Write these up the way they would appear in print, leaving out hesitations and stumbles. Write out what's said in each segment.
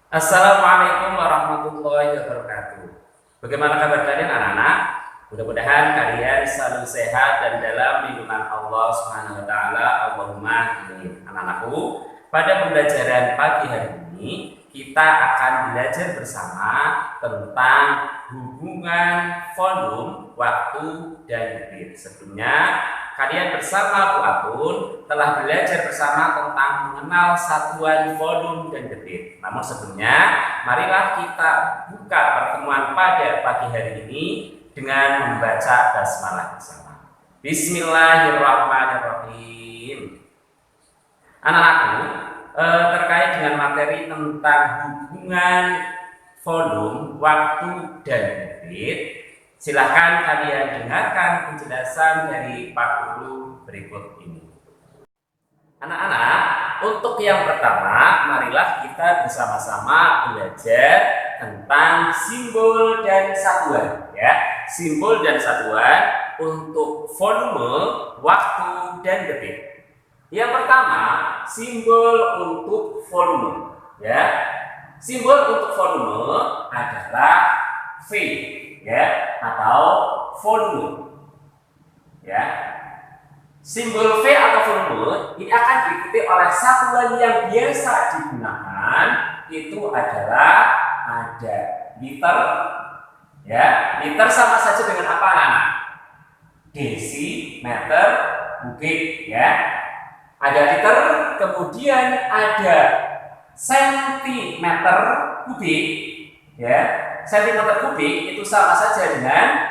Assalamualaikum warahmatullahi wabarakatuh. Bagaimana kabar kalian anak-anak? Mudah-mudahan kalian selalu sehat dan dalam lindungan Allah Subhanahu wa taala. Allahumma amin. Anak-anakku, pada pembelajaran pagi hari ini kita akan belajar bersama tentang hubungan volume, waktu, dan detik. Sebelumnya kalian bersama Bu Atun telah belajar bersama tentang mengenal satuan volume dan detik. Namun sebelumnya, marilah kita buka pertemuan pada pagi hari ini dengan membaca basmalah bersama. Bismillahirrahmanirrahim. Anak-anakku, terkait dengan materi tentang hubungan volume, waktu, dan detik, silahkan kalian dengarkan penjelasan dari Pak Guru berikut ini. Anak-anak, untuk yang pertama, marilah kita bersama-sama belajar tentang simbol dan satuan, ya. Simbol dan satuan untuk volume, waktu, dan detik. Yang pertama, simbol untuk volume, ya. Simbol untuk volume adalah V, ya, atau volume, ya. Simbol V atau volume ini akan diikuti oleh satuan yang biasa digunakan, itu adalah ada liter, ya. Liter sama saja dengan apa, anak? Desimeter kubik, ya. Ada liter, kemudian ada sentimeter kubik, ya. Sentimeter kubik itu sama saja dengan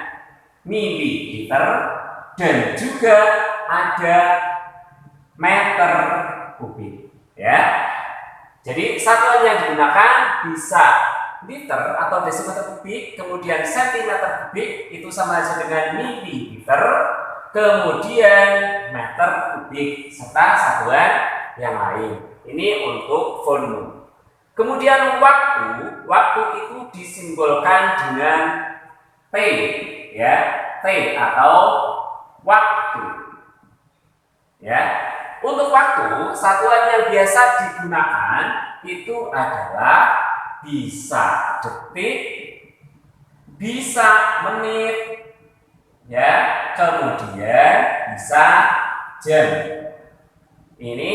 mililiter, dan juga ada meter kubik, ya. Jadi satuan yang digunakan bisa liter atau desimeter kubik, kemudian sentimeter kubik itu sama saja dengan mililiter, kemudian meter kubik serta satuan yang lain. Ini untuk volume. Kemudian waktu itu disimbolkan dengan T, ya, T atau waktu, ya. Untuk waktu, satuan yang biasa digunakan itu adalah bisa detik, bisa menit, ya, kemudian bisa jam. Ini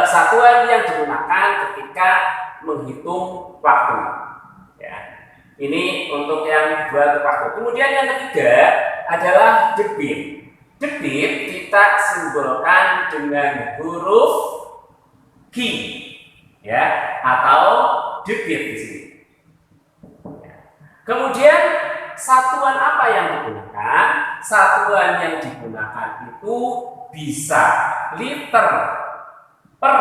satuan yang digunakan ketika menghitung waktu, ya. Ini untuk yang dua waktu. Kemudian yang ketiga adalah detik. Detik kita simbolkan dengan huruf Q, ya, atau detik di sini. Kemudian satuan apa yang digunakan? Satuan yang digunakan itu bisa liter per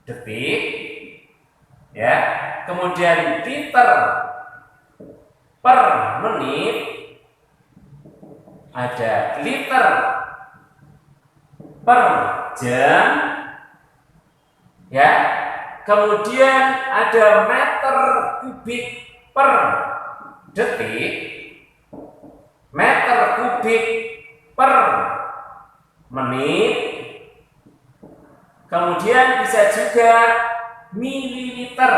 detik, ya. Kemudian liter per menit, ada liter per jam, ya. Kemudian ada meter kubik per detik, meter kubik per menit, kemudian bisa juga mililiter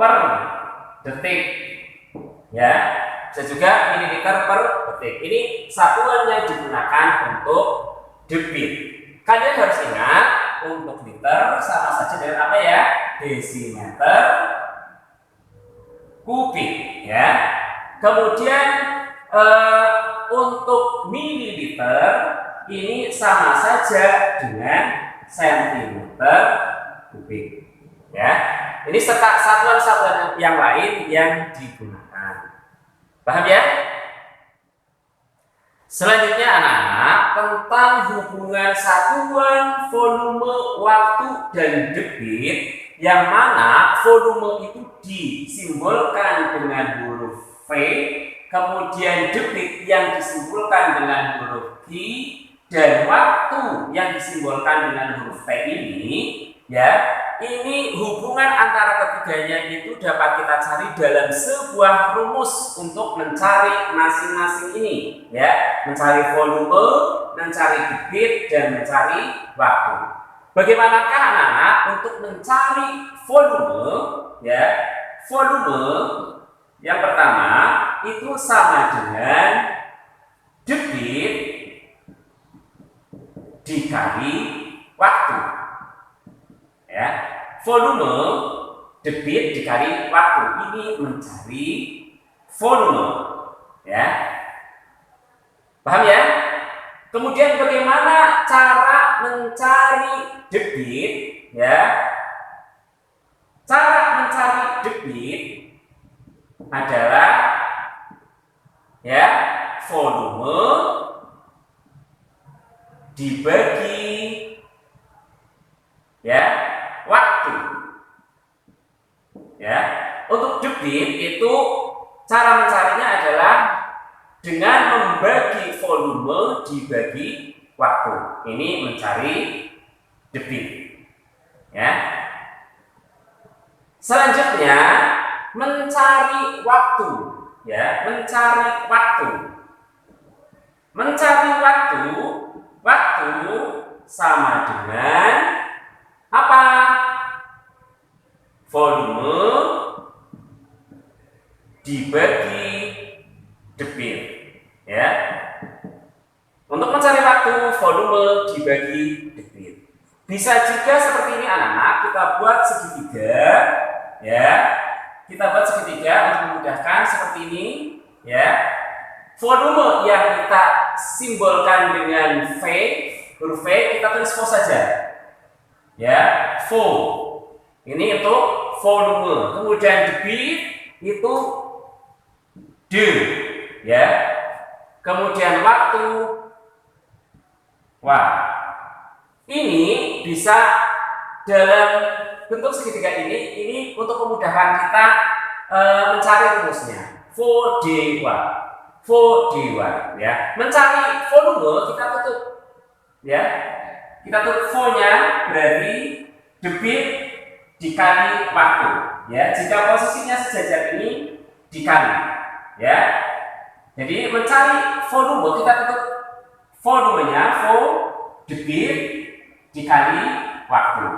per detik, ya. Bisa juga mililiter per detik. Ini satuan yang digunakan untuk detik. Kalian harus ingat, untuk liter sama saja dengan apa, ya? Desimeter kubik, ya. Kemudian untuk mililiter ini sama saja dengan sentimeter kubik, ya. Ini satuan-satuan yang lain yang digunakan. Paham, ya? Selanjutnya anak-anak, tentang hubungan satuan volume, waktu, dan detik, yang mana volume itu disimbolkan dengan huruf V, kemudian detik yang disimbolkan dengan huruf Q, dan waktu yang disimbolkan dengan huruf T ini, ya, ini hubungan antara ketiganya itu dapat kita cari dalam sebuah rumus untuk mencari masing-masing ini, ya, mencari volume, mencari debit, dan mencari waktu. Bagaimanakah anak-anak untuk mencari volume, ya? Volume yang pertama itu sama dengan debit dikali waktu, ya. Volume debit dikali waktu, ini mencari volume, ya. Paham ya? Kemudian bagaimana cara mencari debit, ya? Cara mencari debit adalah, ya, volume dibagi, ya, waktu, ya. Untuk debit itu cara mencarinya adalah dengan membagi volume dibagi waktu. Ini mencari debit, ya. Selanjutnya mencari waktu, ya, mencari waktu. Mencari waktu sama dengan apa? Volume dibagi debit, ya. Untuk mencari waktu, volume dibagi debit. Bisa juga seperti ini anak-anak, kita buat segitiga, ya. Kita buat segitiga untuk memudahkan seperti ini, ya. Volume yang kita simbolkan dengan V, huruf V, kita tulis V saja, ya. V ini untuk volume. Kemudian debit itu D, ya. Kemudian waktu, wah. Ini bisa dalam bentuk segitiga ini untuk kemudahan kita mencari rumusnya. Vo dewa, ya. Mencari volume kita tutup, ya. Kita tutup vo-nya berarti debit dikali waktu, ya. Jika posisinya sejajar ini dikali, ya. Jadi mencari volume kita tutup volumenya, vo debit dikali waktu.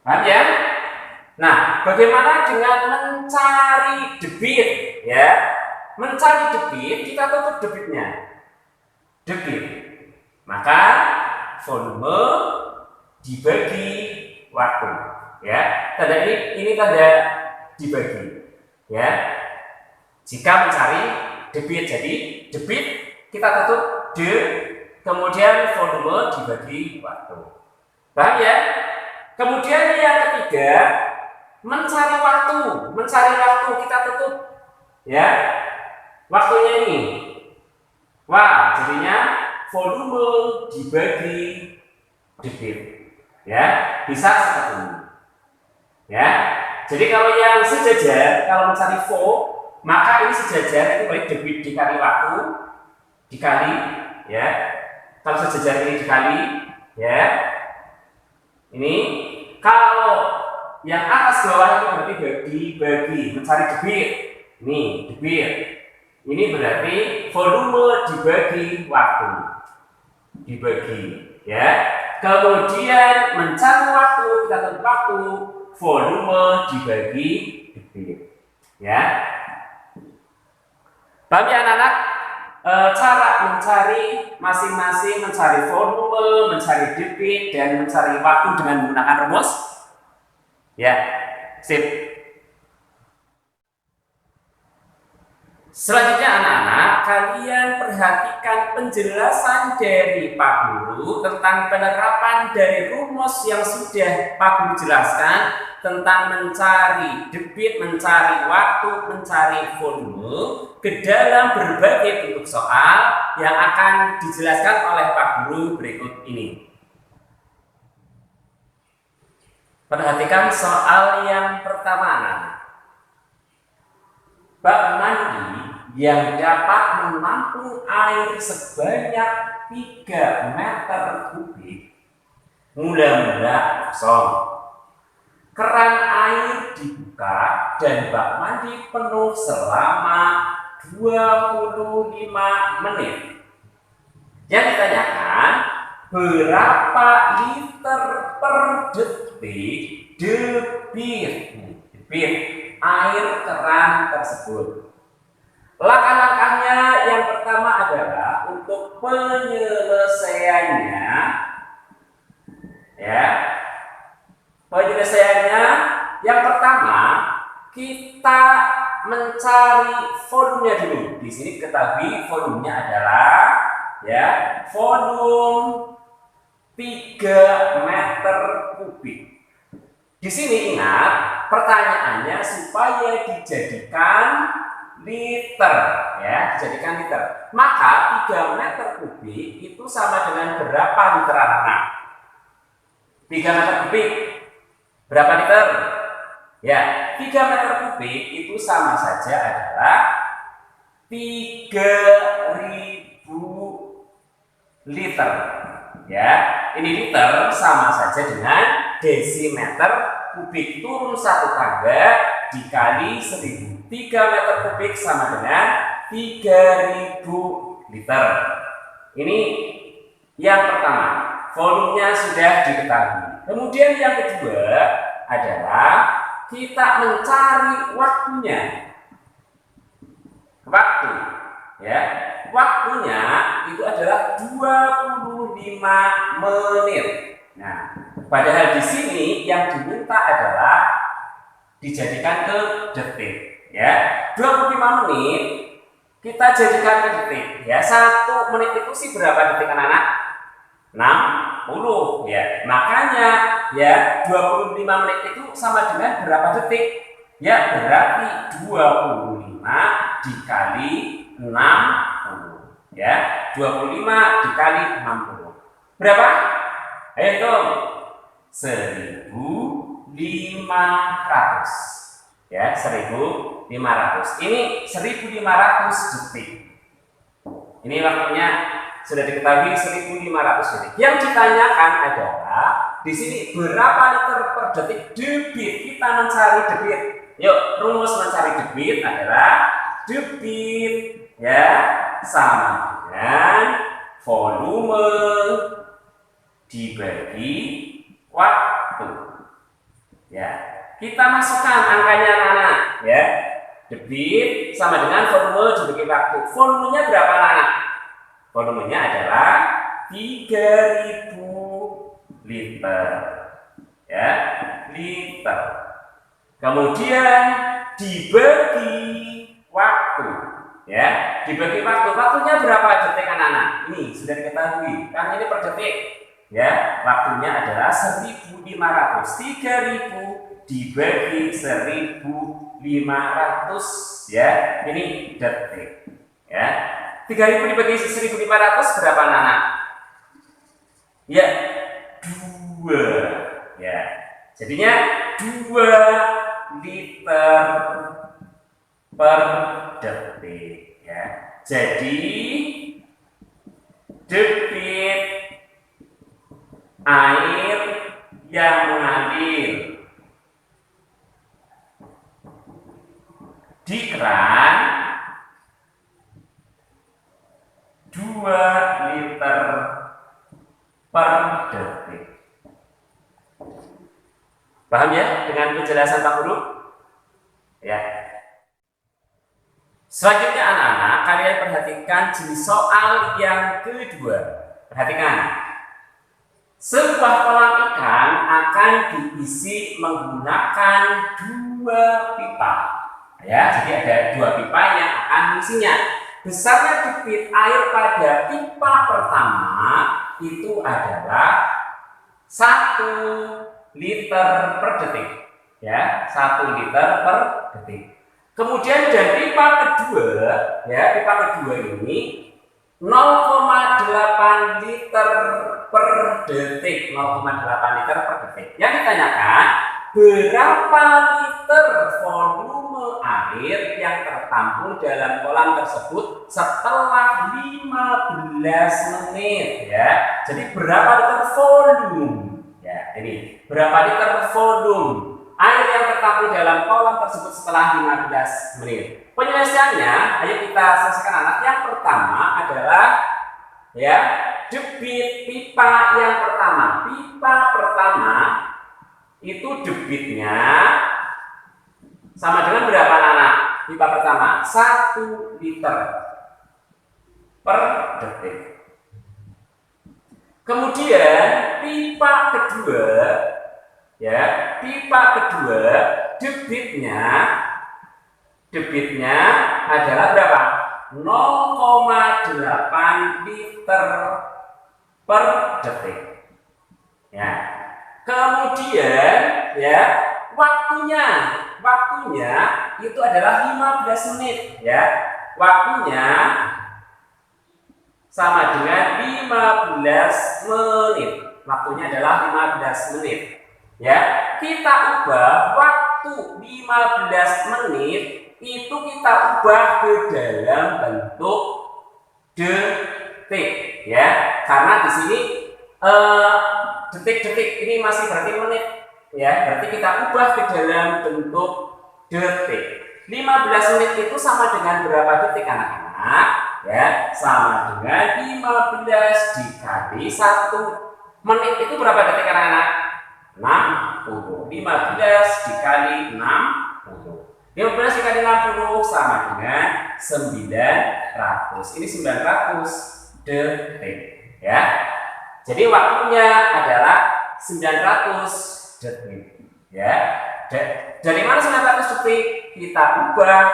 Paham ya? Nah, bagaimana dengan mencari debit, ya? Mencari debit, kita tutup debitnya. Debit. Maka volume dibagi waktu, ya. Tanda ini tanda dibagi, ya. Jika mencari debit, jadi debit kita tutup D, kemudian volume dibagi waktu. Paham ya? Kemudian yang ketiga, mencari waktu. Mencari waktu kita tutup, ya. Waktunya ini. Wah, jadinya volume dibagi debit, ya. Bisa seperti ini, ya. Jadi kalau yang sejajar, kalau mencari vo, maka ini sejajar itu baik debit dikali waktu dikali, ya. Kalau sejajar ini dikali, ya. Ini kalau yang atas bawah itu berarti dibagi, mencari debit. Ini debit. Ini berarti volume dibagi waktu. Dibagi, ya. Kemudian mencari waktu, kita tutup waktu, volume dibagi debit, ya. Paham ya anak-anak? Cara mencari masing-masing, mencari volume, mencari debit, dan mencari waktu dengan menggunakan rumus, ya. Sip. Selanjutnya anak-anak, kalian perhatikan penjelasan dari Pak Guru tentang penerapan dari rumus yang sudah Pak Guru jelaskan tentang mencari debit, mencari waktu, mencari volume ke dalam berbagai bentuk soal yang akan dijelaskan oleh Pak Guru berikut ini. Perhatikan soal yang pertama anak. Bak mandi yang dapat menampung air sebanyak 3 meter kubik mula-mula kosong. keran air dibuka dan bak mandi penuh selama 25 menit. Yang ditanyakan, berapa liter per detik debit air keran tersebut? Langkah-langkahnya yang pertama adalah untuk penyelesaiannya, ya. Penyelesaiannya yang pertama kita mencari volumenya dulu. Di sini ketahui volumenya adalah ya volume 3 meter kubik. Di sini ingat pertanyaannya supaya dijadikan liter, ya, dijadikan liter. Maka 3 meter kubik itu sama dengan berapa liter anak-anak? 3 meter kubik berapa liter? Ya, 3 meter kubik itu sama saja adalah 3.000 liter. Ya, ini liter sama saja dengan desimeter kubik, turun 1 tangga dikali 1.000. 3 meter kubik sama dengan 3.000 liter. Ini yang pertama, volumenya sudah diketahui. Kemudian yang kedua adalah kita mencari waktunya. Waktu, ya, waktunya itu adalah 25 menit. Nah, padahal di sini yang diminta adalah dijadikan ke detik, ya. 25 menit kita jadikan ke detik, ya. 1 menit itu sih berapa detik anak-anak? 60, ya. Makanya ya 25 menit itu sama dengan berapa detik? Ya, berarti 25 dikali 60, ya. 25 dikali 60 berapa? Ayo hitung. 1.500, ya, 1.500. Ini 1.500 detik. Ini waktunya sudah diketahui 1.500 detik. Yang ditanyakan adalah di sini berapa liter per detik debit. Kita mencari debit. Yuk, rumus mencari debit adalah debit, ya, sama dengan volume dibagi waktu. Ya, kita masukkan angkanya anak-anak, ya. Debit sama dengan volume dibagi waktu. Volumenya berapa anak-anak? Volumenya adalah 3.000 liter, ya, liter. Kemudian dibagi waktu, ya, dibagi waktu. Waktunya berapa detik anak-anak? Ini sudah diketahui, kan ini per detik, ya. Waktunya adalah 1.500. 3.000 dibagi 1.500, ya, ini detik, ya. 3.000 dibagi 1.500 berapa anak-anak? Ya, 2, ya. Jadinya 2 liter per detik, ya. Jadi debit air yang mengalir di keran 2 liter per detik. Paham ya dengan penjelasan Pak Guru? Ya. Selanjutnya anak-anak, kalian perhatikan jenis soal yang kedua. Perhatikan. Sebuah kolam ikan akan diisi menggunakan 2 pipa. Ya, jadi ada 2 pipa yang akan mengisinya. Besarnya debit air pada pipa pertama itu adalah 1 liter per detik, ya, 1 liter per detik. Kemudian dan pipa kedua, ya, pipa kedua ini 0,8 liter per detik, 0,8 liter per detik. Yang ditanyakan, berapa liter volume air yang tertampung dalam kolam tersebut setelah 15 menit, ya. Jadi berapa liter volume? Ya, ini berapa liter volume yang tertampung dalam kolam tersebut setelah 15 menit. Penyelesaiannya, ayo kita selesaikan anak. Yang pertama adalah ya debit pipa yang pertama. Pipa pertama itu debitnya sama dengan berapa anak? Pipa pertama 1 liter per detik. Kemudian pipa kedua, ya pipa kedua debitnya adalah berapa? 0,8 liter per detik. Ya. Kemudian ya waktunya itu adalah 15 menit, ya. Waktunya sama dengan 15 menit. Waktunya adalah 15 menit. Ya, kita ubah waktu 15 menit itu kita ubah ke dalam bentuk detik, ya. Karena di sini detik-detik ini masih berarti menit, ya. Berarti kita ubah ke dalam bentuk detik. 15 menit itu sama dengan berapa detik anak-anak? Ya, sama dengan 15 dikali 1 menit itu berapa detik anak-anak? 60. 15 dikali 60. 15 dikali 60 sama dengan 900. Ini 900 detik, ya. Jadi waktunya adalah 900 detik, ya. Dari mana 900 detik? Kita ubah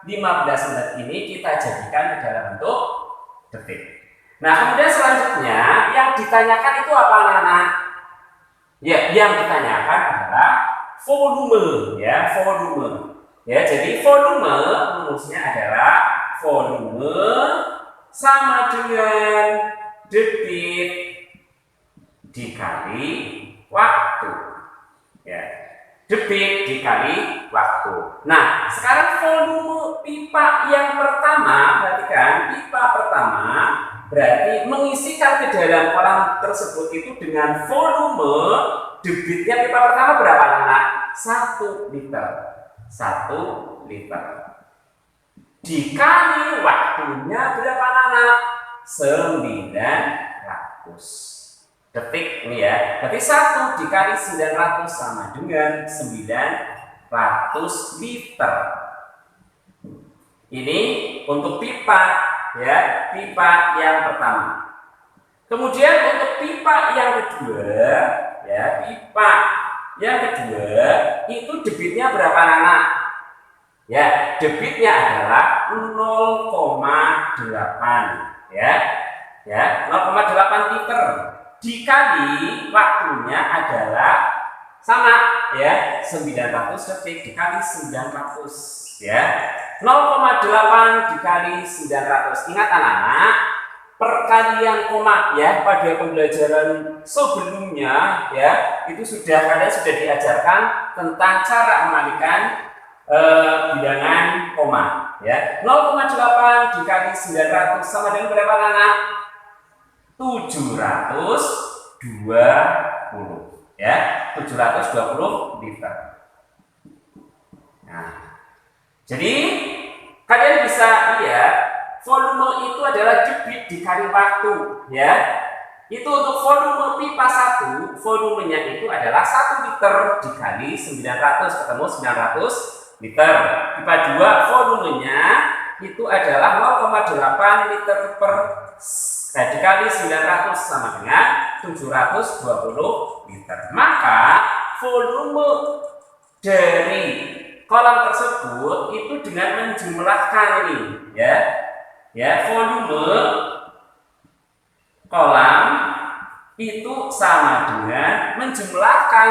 15 menit ini kita jadikan ke dalam bentuk detik. Nah, kemudian selanjutnya yang ditanyakan itu apa anak-anak? Ya, yang ditanyakan adalah volume, ya, volume. Ya, jadi volume rumusnya adalah volume sama dengan debit dikali waktu. Ya. Debit dikali waktu. Nah, sekarang volume pipa yang pertama, perhatikan, pipa pertama berarti mengisikan ke dalam kolam tersebut itu dengan volume debitnya pipa pertama berapa anak? 1 liter. 1 liter. Dikali waktunya berapa anak? 900 detik ini, ya. Berarti 1 dikali 900 sama dengan 900 liter. Ini untuk pipa, ya, pipa yang pertama. Kemudian untuk pipa yang kedua, ya, pipa yang kedua itu debitnya berapa anak? Ya, debitnya adalah 0,8, ya. Ya, 0,8 liter. Dikali waktunya adalah sama, ya, 900 detik dikali 900, ya. 0,8 dikali 900. Ingat anak-anak, perkalian koma, ya, pada pembelajaran sebelumnya, ya, itu kalian sudah diajarkan tentang cara mengalihkan bilangan koma, ya. 0,8 dikali 900 sama dengan berapa anak? 720, ya, 720 liter. Nah, jadi kalian bisa lihat volume itu adalah debit dikali waktu, ya. Itu untuk volume pipa 1, volumenya itu adalah 1 liter dikali 900, ketemu 900 liter. Pipa 2 volumenya itu adalah 0,8 liter per dikali 900 sama dengan 720 liter. Maka volume dari kolam tersebut itu dengan menjumlahkan ini, ya. Ya, volume kolam itu sama dengan menjumlahkan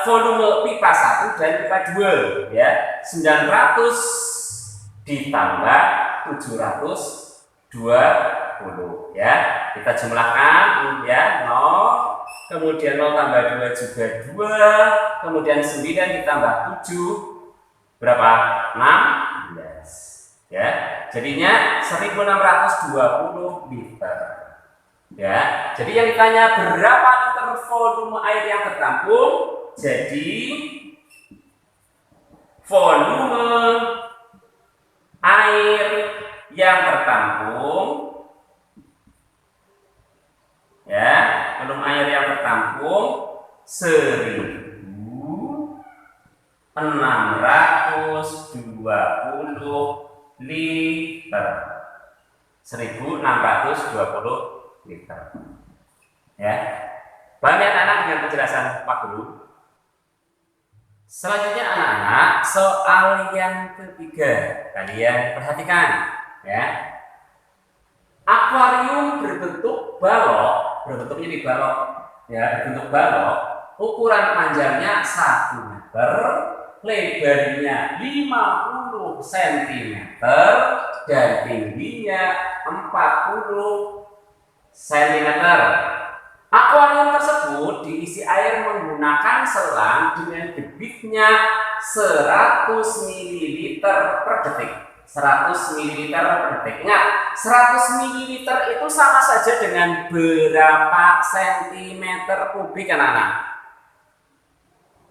volume pipa 1 dan pipa 2, ya. 900 ditambah 720, ya. Kita jumlahkan, ya, 0, kemudian 0 tambah 2 juga 2, kemudian 9 ditambah 7 berapa? 16, ya. Jadinya 1620 liter, ya. Jadi yang ditanya berapa liter volume air yang tertampung? Jadi volume air yang tertampung, ya, volume air yang tertampung 1.620 liter. 1.620 liter. Ya. Paham ya anak-anak dengan penjelasan Pak Guru? Selanjutnya anak-anak, soal yang ketiga. Kalian perhatikan, ya. Akuarium berbentuk balok, berbentuknya di balok, ya, berbentuk balok. Ukuran panjangnya 1 meter, lebarnya 50 cm dan tingginya 40 cm. Akuarium tersebut diisi air menggunakan selang dengan debitnya 100 ml per detik. 100 ml per detik. Ingat, 100 ml itu sama saja dengan berapa sentimeter kubik anak-anak?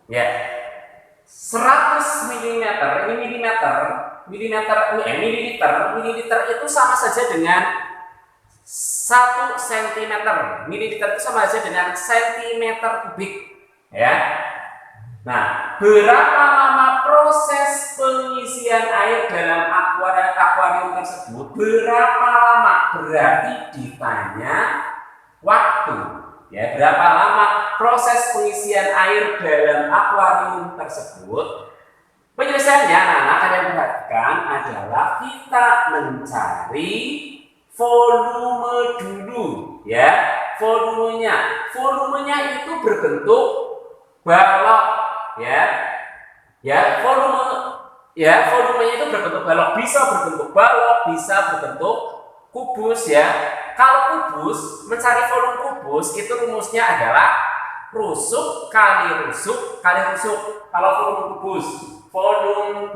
Ya. 100 mm, ini mililiter itu sama saja dengan 1 cm. Mililiter itu sama saja dengan sentimeter kubik, ya. Nah, berapa lama proses pengisian air dalam akuarium tersebut? Berapa lama? Berarti ditanya waktu, ya. Berapa lama proses pengisian air dalam akuarium tersebut? Penyelesaiannya, anak-anak kalian perhatikan adalah kita mencari volume dulu, ya. Volumenya itu berbentuk balok, ya. Volumenya itu berbentuk balok, bisa berbentuk balok, bisa berbentuk kubus, ya. Kalau kubus, mencari volume kubus itu rumusnya adalah rusuk kali rusuk kali rusuk. Kalau volume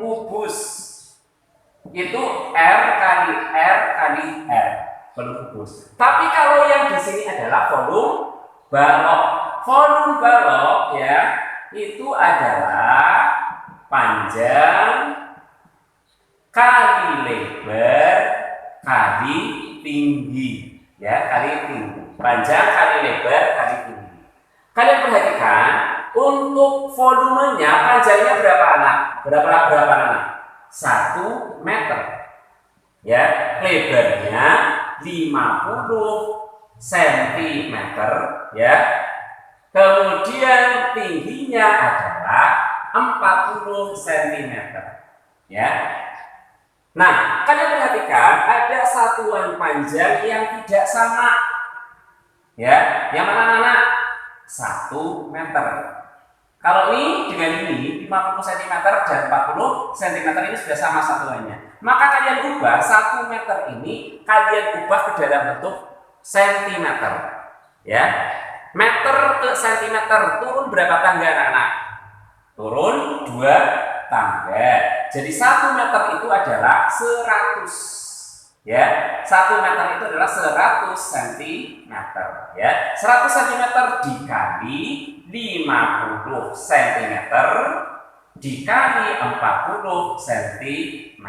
kubus itu R kali R, volume kubus. Tapi kalau yang di sini adalah volume balok. Volume balok, ya, itu adalah panjang kali lebar kali tinggi, ya, kali tinggi. Panjang kali lebar kali tinggi. Kalian perhatikan, untuk volumenya panjangnya berapa anak? Berapa anak? 1 meter, ya. Lebarnya 50 cm, ya. Kemudian tingginya adalah 40 cm, ya. Nah, kalian perhatikan ada satuan panjang yang tidak sama, ya. Yang mana anak? 1 meter. Kalau ini dengan ini 50 cm dan 40 cm ini sudah sama satuannya. Maka kalian ubah 1 meter ini, kalian ubah ke dalam bentuk sentimeter, ya. Meter ke sentimeter, turun berapa tangga anak-anak? Turun 2 tangga. Jadi 1 meter itu adalah 100, ya. 1 meter itu adalah 100 cm, ya. 100 cm dikali 50 cm dikali 40 cm,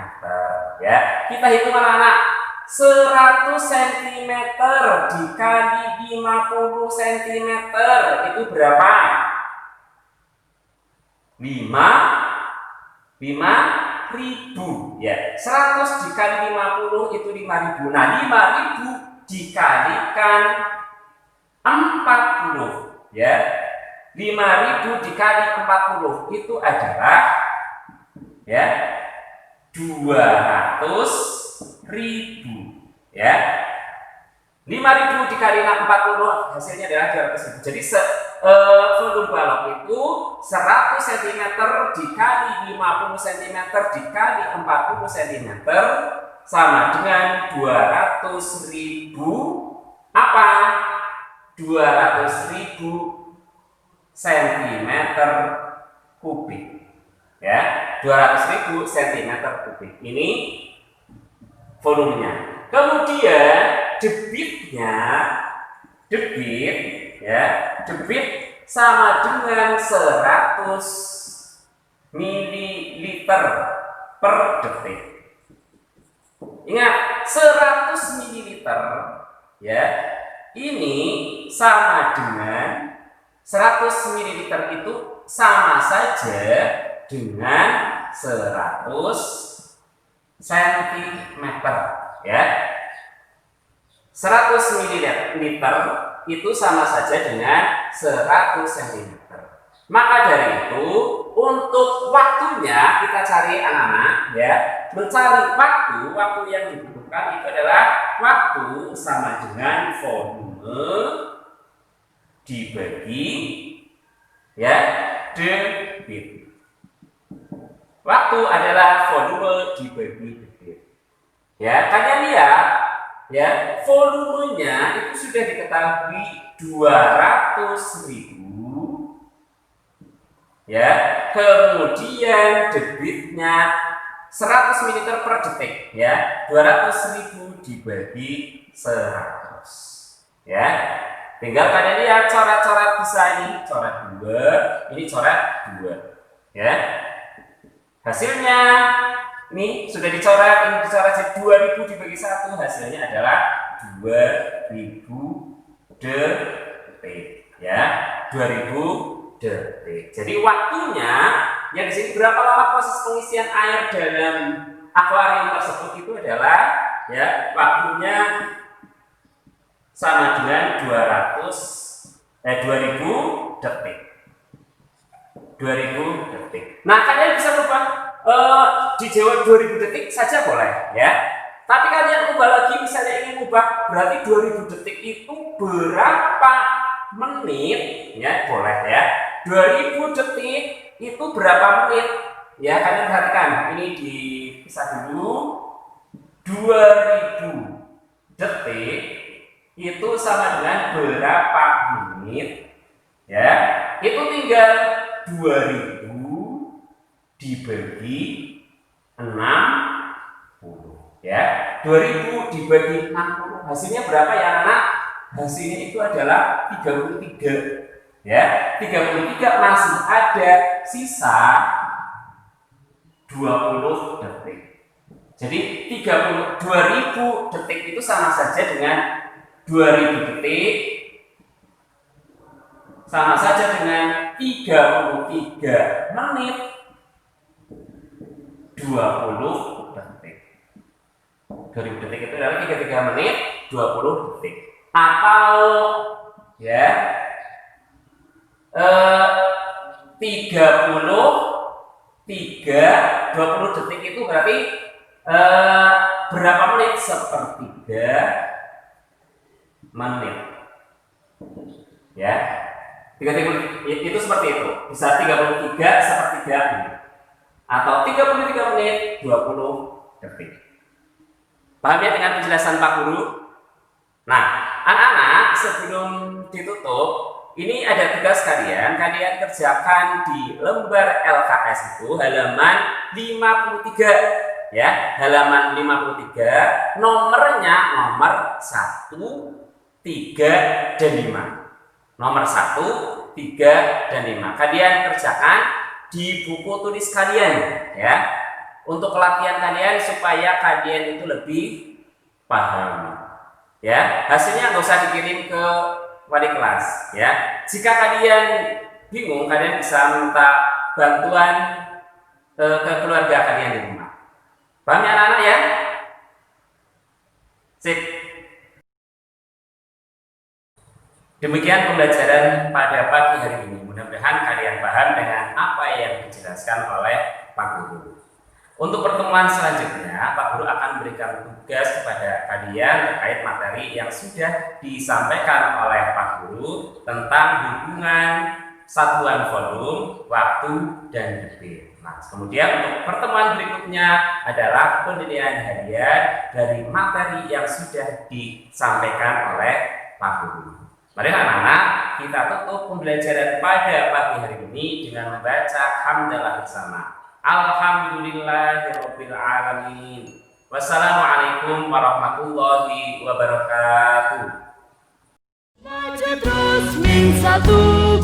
ya. Kita hitung anak-anak. 100 cm dikali 50 cm itu berapa? 5.000, ya. 100 dikali 50 itu 5.000. Nah, 5.000 dikalikan 40, ya. 5.000 dikali 40 itu adalah, ya, 200.000, ya. 5.000 dikali 40 hasilnya adalah 200.000. Jadi volume balok itu 100 cm dikali 50 cm dikali 40 cm sama dengan 200.000 apa? 200.000 cm kubik, ya. 200.000 cm kubik. Ini volumenya. Kemudian debit sama dengan 100 mililiter per detik. Ingat, 100 mililiter ya, ini sama dengan 100 mililiter itu sama saja dengan 100 cm ya. 100 mililiter itu sama saja dengan 100 cm. Maka dari itu, untuk waktunya kita cari anak-anak ya, mencari waktu yang dibutuhkan itu adalah waktu sama dengan volume dibagi ya debit. Waktu adalah volume dibagi debit. Ya, kalian lihat ya, volumenya itu sudah diketahui 200.000 ya, kemudian debitnya 100 ml per detik ya, 200.000 dibagi 100 ya. Tinggal kalian lihat coret-coret bisa, ini coret 2, ini coret 2 ya. Hasilnya ini sudah dicoret, ini dicoret, 2000 dibagi 1, hasilnya adalah 2000 detik ya, 2000 detik. Jadi waktunya yang di sini berapa lama proses pengisian air dalam akuarium tersebut itu adalah ya, waktunya sama dengan 2000 detik. 2000 detik. Nah, kalian bisa ubah dijawab 2000 detik saja boleh ya. Tapi kalian ubah lagi, misalnya ingin ubah berarti 2000 detik itu berapa menit ya, boleh ya. 2000 detik itu berapa menit ya, kalian perhatikan ini dipisah dulu. 2000 detik itu sama dengan berapa menit ya, itu tinggal 2000 dibagi 60 ya, 2000 dibagi 60 hasilnya berapa ya anak? Hasilnya itu adalah 33 ya, 33 masih ada sisa 20 detik. Jadi 2000 detik itu sama saja dengan 2000 detik sama saja dengan 33 menit 20 detik. 2000 detik itu adalah 33 menit 20 detik. Atau ya 20 detik itu berarti berapa menit? Sepertiga menit ya. 30 itu seperti itu, bisa 33 sepertiga menit atau 33 menit 20 detik. Paham ya dengan penjelasan Pak Guru? Nah, anak-anak, sebelum ditutup, ini ada tugas kalian kerjakan di lembar LKS itu halaman 53 ya, halaman 53, nomornya nomor 1, 3, dan 5. Nomor 1, 3, dan 5. Kalian kerjakan di buku tulis kalian ya, untuk latihan kalian supaya kalian itu lebih paham ya. Hasilnya nggak usah dikirim ke wali kelas ya. Jika kalian bingung, kalian bisa minta bantuan ke keluarga kalian di rumah. Paham ya anak-anak ya? Sip. Demikian pembelajaran pada pagi hari ini. Mudah-mudahan kalian paham dengan apa yang dijelaskan oleh Pak Guru. Untuk pertemuan selanjutnya, Pak Guru akan memberikan tugas kepada kalian terkait materi yang sudah disampaikan oleh Pak Guru tentang hubungan satuan volume, waktu, dan debit. Nah, kemudian untuk pertemuan berikutnya adalah penilaian harian dari materi yang sudah disampaikan oleh Pak Guru. Mari anak-anak, kita tutup pembelajaran pada pagi hari ini dengan membaca hamdalah bersama. Alhamdulillahirabbil alamin. Wassalamualaikum warahmatullahi wabarakatuh. Belajar terus min satu